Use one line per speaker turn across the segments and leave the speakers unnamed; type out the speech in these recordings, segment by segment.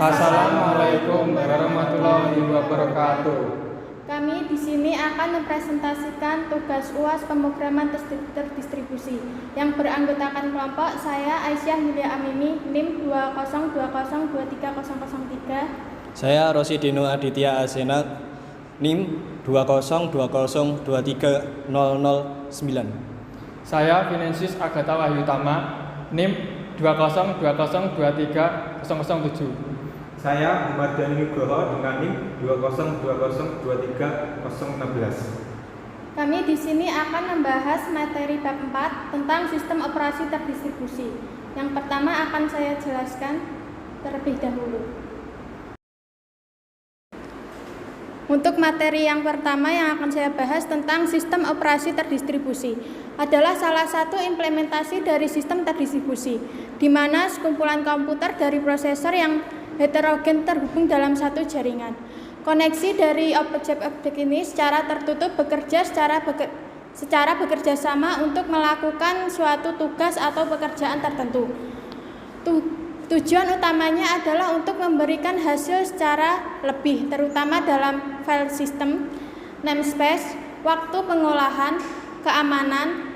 Assalamualaikum warahmatullahi wabarakatuh.
Kami di sini akan mempresentasikan tugas UAS pemrograman terdistribusi yang beranggotakan kelompok saya Aisyah Yulia Amini NIM 202023003.
Saya Rosidino Aditya Asenat NIM 202023009.
Saya Vinensius Agatha Wahyutama NIM 202023007.
Saya Mardhani Nugroho dengan NIM 202023016.
Kami di sini akan membahas materi bab 4 tentang sistem operasi terdistribusi. Yang pertama akan saya jelaskan terlebih dahulu. Untuk materi yang pertama yang akan saya bahas tentang sistem operasi terdistribusi adalah salah satu implementasi dari sistem terdistribusi, di mana sekumpulan komputer dari prosesor yang heterogen terhubung dalam satu jaringan. Koneksi dari objek-objek ini secara tertutup bekerja secara bekerja sama untuk melakukan suatu tugas atau pekerjaan tertentu. Tujuan utamanya adalah untuk memberikan hasil secara lebih, terutama dalam file system, namespace, waktu pengolahan, keamanan,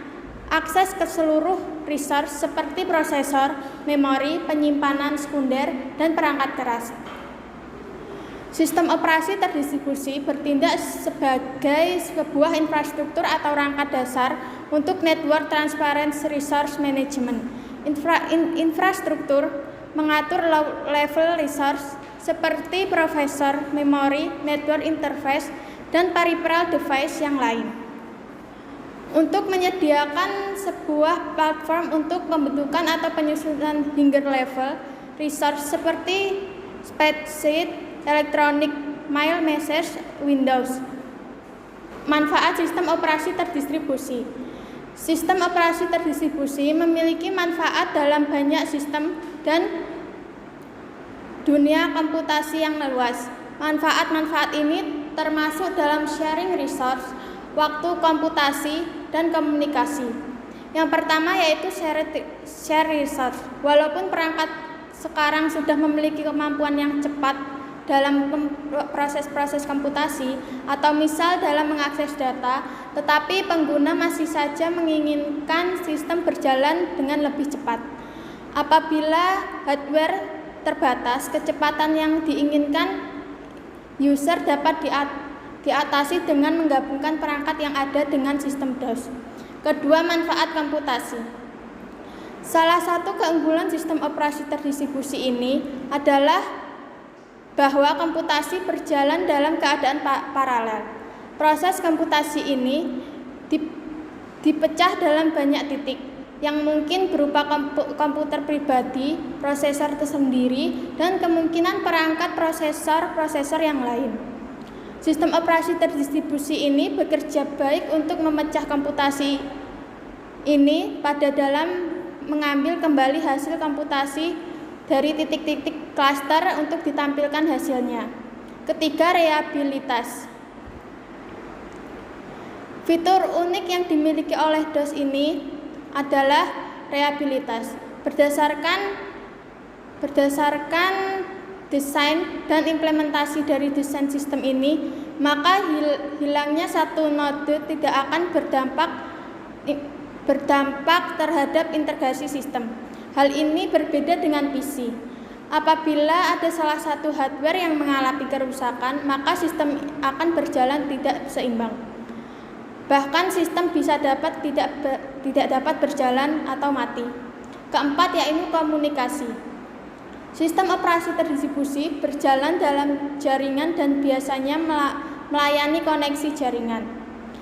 akses ke seluruh resource seperti prosesor, memori, penyimpanan sekunder, dan perangkat keras. Sistem operasi terdistribusi bertindak sebagai sebuah infrastruktur atau rangka dasar untuk network transparency resource management. Infrastruktur mengatur low-level resource seperti prosesor, memori, network interface, dan peripheral device yang lain. Untuk menyediakan sebuah platform untuk pembentukan atau penyusunan hingga level resource seperti spreadsheet, electronic mail message, Windows. Manfaat sistem operasi terdistribusi. Sistem operasi terdistribusi memiliki manfaat dalam banyak sistem dan dunia komputasi yang luas. Manfaat-manfaat ini termasuk dalam sharing resource, waktu komputasi, dan komunikasi. Yang pertama yaitu share resource. Walaupun perangkat sekarang sudah memiliki kemampuan yang cepat dalam proses-proses komputasi atau misal dalam mengakses data, tetapi pengguna masih saja menginginkan sistem berjalan dengan lebih cepat. Apabila hardware terbatas, kecepatan yang diinginkan user dapat diatasi dengan menggabungkan perangkat yang ada dengan sistem DOS. Kedua, manfaat komputasi. Salah satu keunggulan sistem operasi terdistribusi ini adalah bahwa komputasi berjalan dalam keadaan paralel. Proses komputasi ini dipecah dalam banyak titik yang mungkin berupa komputer pribadi, prosesor tersendiri, dan kemungkinan perangkat prosesor yang lain. Sistem operasi terdistribusi ini bekerja baik untuk memecah komputasi ini pada dalam mengambil kembali hasil komputasi dari titik-titik klaster untuk ditampilkan hasilnya. Ketiga, reliabilitas. Fitur unik yang dimiliki oleh DOS ini adalah reliabilitas. Berdasarkan desain dan implementasi dari desain sistem ini, maka hilangnya satu node tidak akan berdampak terhadap integrasi sistem. Hal ini berbeda dengan PC. Apabila ada salah satu hardware yang mengalami kerusakan, maka sistem akan berjalan tidak seimbang. Bahkan sistem bisa tidak dapat berjalan atau mati. Keempat yaitu komunikasi. Sistem operasi terdistribusi berjalan dalam jaringan dan biasanya melayani koneksi jaringan.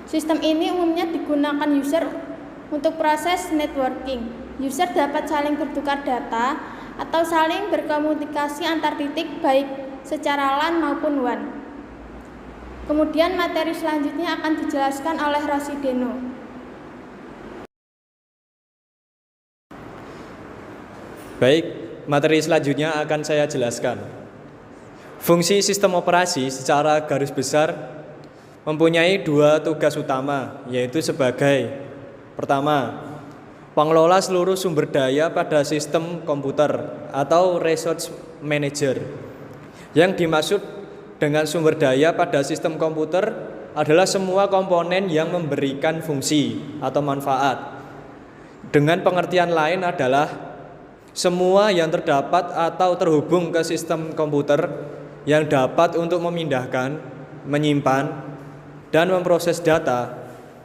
Sistem ini umumnya digunakan user untuk proses networking. User dapat saling bertukar data atau saling berkomunikasi antar titik baik secara LAN maupun WAN. Kemudian materi selanjutnya akan dijelaskan oleh Rosidino.
Baik, materi selanjutnya akan saya jelaskan. Fungsi sistem operasi secara garis besar mempunyai dua tugas utama, yaitu sebagai pertama, pengelola seluruh sumber daya pada sistem komputer atau resource manager. Yang dimaksud dengan sumber daya pada sistem komputer adalah semua komponen yang memberikan fungsi atau manfaat. Dengan pengertian lain adalah semua yang terdapat atau terhubung ke sistem komputer yang dapat untuk memindahkan, menyimpan, dan memproses data,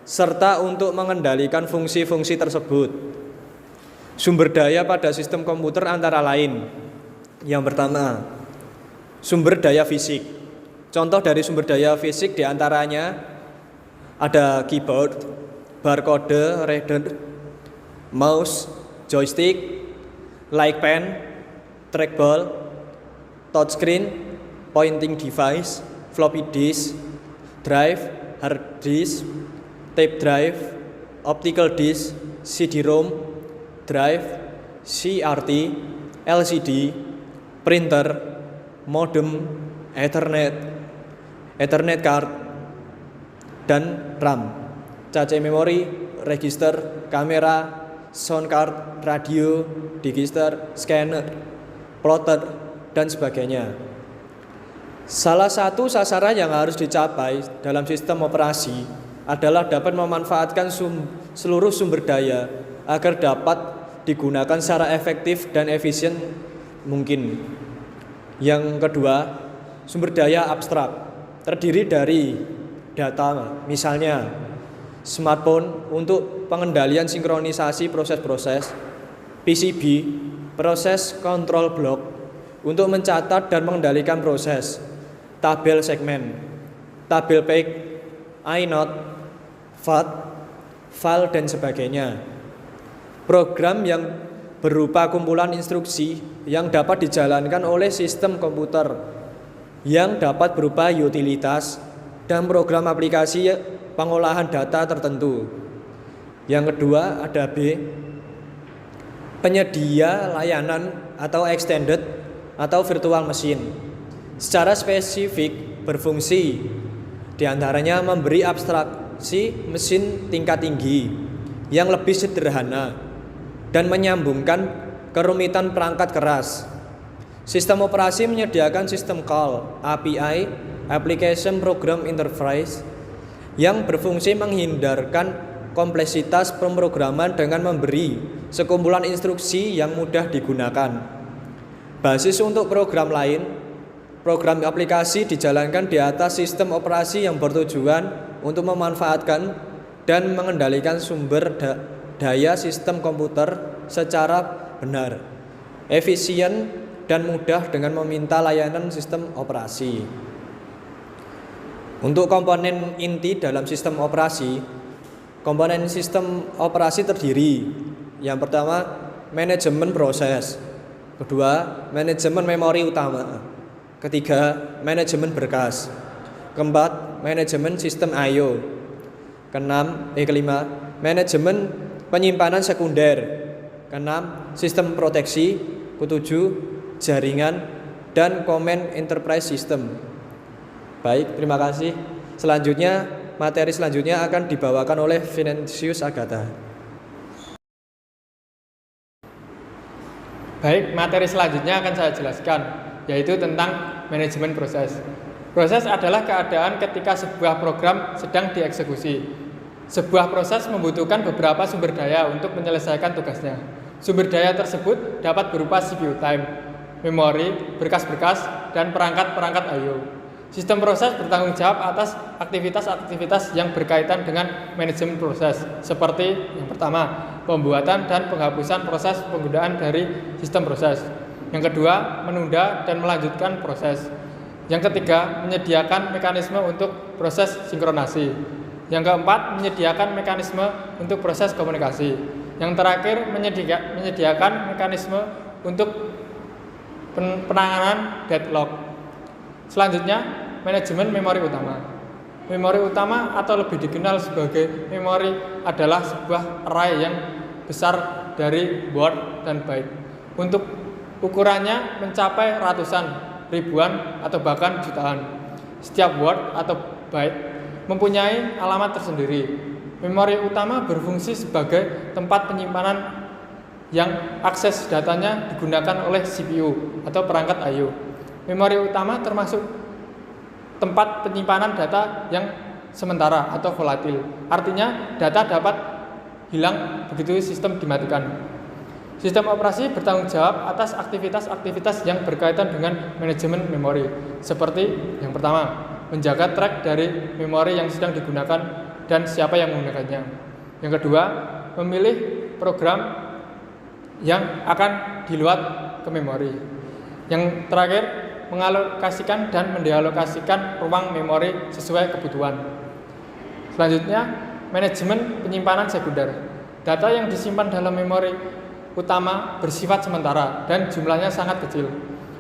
serta untuk mengendalikan fungsi-fungsi tersebut. Sumber daya pada sistem komputer antara lain: yang pertama, sumber daya fisik. Contoh dari sumber daya fisik diantaranya ada keyboard, barcode reader, mouse, joystick, light pen, trackball, touchscreen, pointing device, floppy disk, drive, hard disk, tape drive, optical disk, CD-ROM, drive, CRT, LCD, printer, modem, Ethernet card, dan RAM, cache memori, register, kamera, sound card, radio, register, scanner, plotter, dan sebagainya. Salah satu sasaran yang harus dicapai dalam sistem operasi adalah dapat memanfaatkan seluruh sumber daya agar dapat digunakan secara efektif dan efisien mungkin. Yang kedua, sumber daya abstrak terdiri dari data, misalnya smartphone untuk pengendalian sinkronisasi proses-proses, PCB, proses control block untuk mencatat dan mengendalikan proses, tabel segmen, tabel page, inode, FAT, file, dan sebagainya. Program yang berupa kumpulan instruksi yang dapat dijalankan oleh sistem komputer yang dapat berupa utilitas dan program aplikasi pengolahan data tertentu. Yang kedua ada B, penyedia layanan atau extended atau virtual machine. Secara spesifik berfungsi diantaranya memberi abstraksi mesin tingkat tinggi yang lebih sederhana dan menyambungkan kerumitan perangkat keras. Sistem operasi menyediakan sistem call, API, Application Program Interface, yang berfungsi menghindarkan kompleksitas pemrograman dengan memberi sekumpulan instruksi yang mudah digunakan. Basis untuk program lain, program aplikasi dijalankan di atas sistem operasi yang bertujuan untuk memanfaatkan dan mengendalikan sumber daya sistem komputer secara benar, efisien, dan mudah dengan meminta layanan sistem operasi. Untuk komponen inti dalam sistem operasi, komponen sistem operasi terdiri: yang pertama, manajemen proses; kedua, manajemen memori utama; ketiga, manajemen berkas; keempat, manajemen sistem I/O; kelima, manajemen penyimpanan sekunder; keenam, sistem proteksi; ketujuh, jaringan dan command enterprise system. Baik, terima kasih. Selanjutnya, materi selanjutnya akan dibawakan oleh Vincentius Agatha.
Baik, materi selanjutnya akan saya jelaskan, yaitu tentang manajemen proses. Proses adalah keadaan ketika sebuah program sedang dieksekusi. Sebuah proses membutuhkan beberapa sumber daya untuk menyelesaikan tugasnya. Sumber daya tersebut dapat berupa CPU time, memori, berkas-berkas, dan perangkat-perangkat I/O. Sistem proses bertanggung jawab atas aktivitas-aktivitas yang berkaitan dengan manajemen proses, seperti yang pertama, pembuatan dan penghapusan proses penggunaan dari sistem proses. Yang kedua, menunda dan melanjutkan proses. Yang ketiga, menyediakan mekanisme untuk proses sinkronasi. Yang keempat, menyediakan mekanisme untuk proses komunikasi. Yang terakhir, menyediakan mekanisme untuk penanganan deadlock. Selanjutnya, manajemen memori utama. Memori utama atau lebih dikenal sebagai memori adalah sebuah array yang besar dari word dan byte. Untuk ukurannya mencapai ratusan, ribuan, atau bahkan jutaan. Setiap word atau byte mempunyai alamat tersendiri. Memori utama berfungsi sebagai tempat penyimpanan yang akses datanya digunakan oleh CPU atau perangkat I/O. Memori utama termasuk tempat penyimpanan data yang sementara atau volatil. Artinya data dapat hilang begitu sistem dimatikan. Sistem operasi bertanggung jawab atas aktivitas-aktivitas yang berkaitan dengan manajemen memori. Seperti yang pertama, menjaga track dari memori yang sedang digunakan dan siapa yang menggunakannya. Yang kedua, memilih program yang akan diload ke memori. Yang terakhir, mengalokasikan dan mendealokasikan ruang memori sesuai kebutuhan. Selanjutnya, manajemen penyimpanan sekunder. Data yang disimpan dalam memori utama bersifat sementara dan jumlahnya sangat kecil.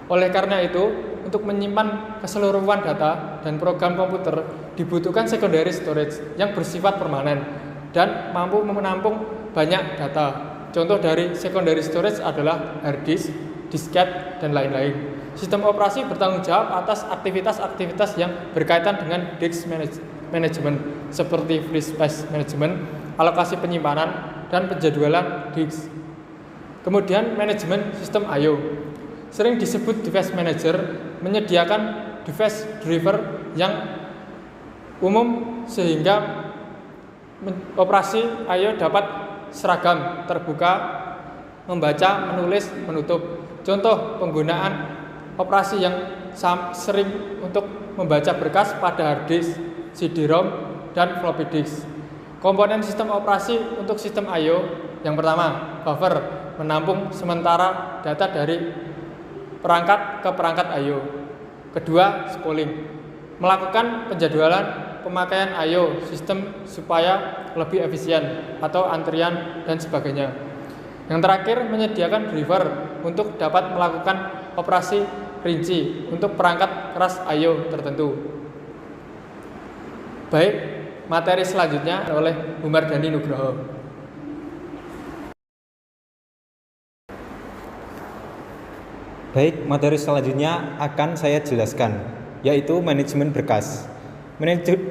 Oleh karena itu, untuk menyimpan keseluruhan data dan program komputer dibutuhkan secondary storage yang bersifat permanen dan mampu menampung banyak data. Contoh dari secondary storage adalah hard disk, disket, dan lain-lain. Sistem operasi bertanggung jawab atas aktivitas-aktivitas yang berkaitan dengan disk management seperti free space management, alokasi penyimpanan, dan penjadwalan disk. Kemudian manajemen sistem I/O. Sering disebut device manager, menyediakan device driver yang umum sehingga operasi I/O dapat seragam, terbuka, membaca, menulis, menutup. Contoh penggunaan operasi yang sering untuk membaca berkas pada hard disk, CD-ROM, dan floppy disk. Komponen sistem operasi untuk sistem I/O yang pertama, buffer, menampung sementara data dari perangkat ke perangkat I/O. Kedua, spooling, melakukan penjadwalan pemakaian I/O sistem supaya lebih efisien atau antrian dan sebagainya. Yang terakhir, menyediakan driver untuk dapat melakukan operasi rinci untuk perangkat keras I/O tertentu. Baik, materi selanjutnya oleh Humardani Nugroho.
Baik, materi selanjutnya akan saya jelaskan, yaitu manajemen berkas.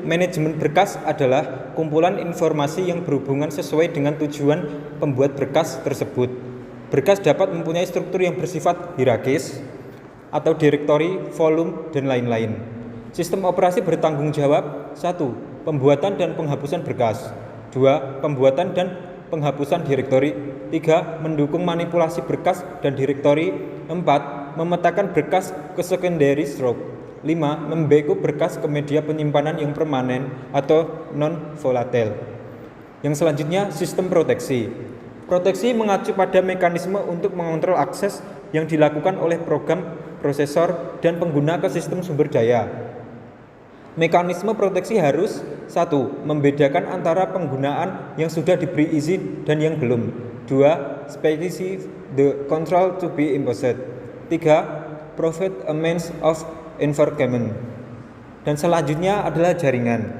Manajemen berkas adalah kumpulan informasi yang berhubungan sesuai dengan tujuan pembuat berkas tersebut. Berkas dapat mempunyai struktur yang bersifat hierarkis atau direktori, volume, dan lain-lain. Sistem operasi bertanggung jawab 1. Pembuatan dan penghapusan berkas. 2. Pembuatan dan penghapusan direktori. 3. Mendukung manipulasi berkas dan direktori. 4. Memetakan berkas ke secondary stroke. 5. Membackup berkas ke media penyimpanan yang permanen atau non-volatile. Yang selanjutnya, sistem proteksi. Proteksi mengacu pada mekanisme untuk mengontrol akses yang dilakukan oleh program, prosesor, dan pengguna ke sistem sumber daya. Mekanisme proteksi harus 1. Membedakan antara penggunaan yang sudah diberi izin dan yang belum. 2. Specify the control to be imposed. 3. Provide a means of enforcement. Dan selanjutnya adalah jaringan.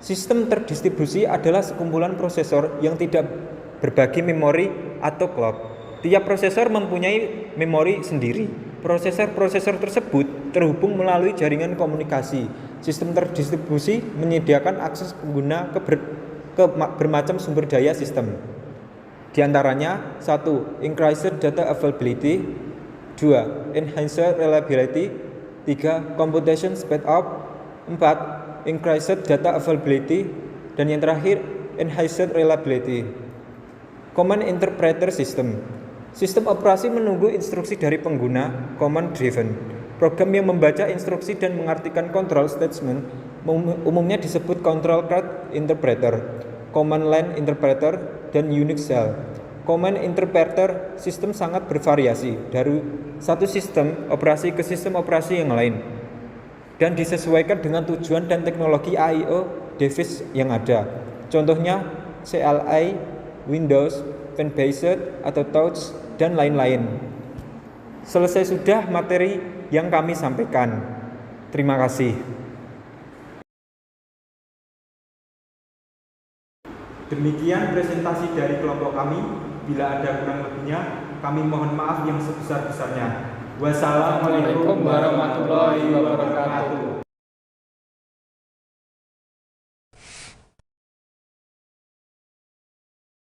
Sistem terdistribusi adalah sekumpulan prosesor yang tidak berbagi memori atau clock. Tiap prosesor mempunyai memori sendiri. Prosesor-prosesor tersebut terhubung melalui jaringan komunikasi. Sistem terdistribusi menyediakan akses pengguna ke bermacam sumber daya sistem. Di antaranya 1. Increased data availability. 2. Enhanced reliability. 3. Computation speed up. 4. Increased data availability. Dan yang terakhir, enhanced reliability. Command Interpreter System. Sistem operasi menunggu instruksi dari pengguna, command driven. Program yang membaca instruksi dan mengartikan control statement umumnya disebut control card interpreter, command line interpreter, dan Unix shell. Command interpreter sistem sangat bervariasi dari satu sistem operasi ke sistem operasi yang lain dan disesuaikan dengan tujuan dan teknologi I/O device yang ada. Contohnya CLI, Windows, Pen-based atau touch, dan lain-lain. Selesai sudah materi yang kami sampaikan. Terima kasih. Demikian presentasi dari kelompok kami. Bila ada kurang lebihnya, kami mohon maaf yang sebesar-besarnya. Wassalamualaikum warahmatullahi wabarakatuh.